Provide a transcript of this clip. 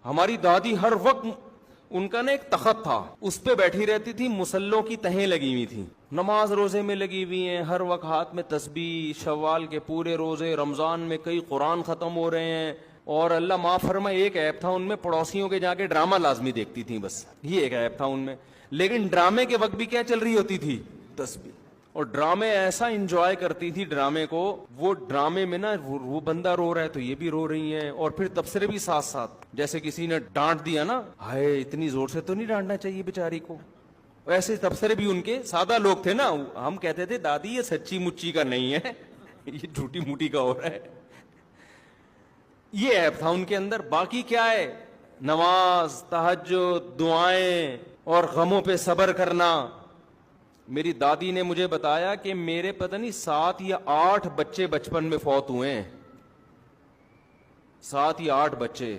ہماری دادی ہر وقت ان کا نا ایک تخت تھا, اس پہ بیٹھی رہتی تھی, مسلوں کی تہیں لگی ہوئی تھی, نماز روزے میں لگی ہوئی ہیں, ہر وقت ہاتھ میں تسبیح, شوال کے پورے روزے, رمضان میں کئی قرآن ختم ہو رہے ہیں. اور اللہ معاف فرمائے ایک ایپ تھا ان میں, پڑوسیوں کے جا کے ڈرامہ لازمی دیکھتی تھی, بس یہ ایک ایپ تھا ان میں. لیکن ڈرامے کے وقت بھی کیا چل رہی ہوتی تھی؟ تسبیح. اور ڈرامے ایسا انجوائے کرتی تھی ڈرامے کو, وہ ڈرامے میں نا وہ بندہ رو رہا ہے تو یہ بھی رو رہی ہیں, اور پھر تبصرے بھی ساتھ ساتھ. جیسے کسی نے ڈانٹ دیا نا, ہائے اتنی زور سے تو نہیں ڈانٹنا چاہیے بیچاری کو, ایسے تبصرے بھی ان کے. سادہ لوگ تھے نا, ہم کہتے تھے دادی یہ سچی مچی کا نہیں ہے, یہ جھوٹی موٹی کا ہو رہا ہے. یہ ایپ تھا ان کے اندر. باقی کیا ہے؟ نماز, تہجد, دعائیں اور غموں پہ صبر کرنا. میری دادی نے مجھے بتایا کہ میرے پتہ نہیں 7 یا 8 بچے بچپن میں فوت ہوئے ہیں, 7 یا 8 بچے.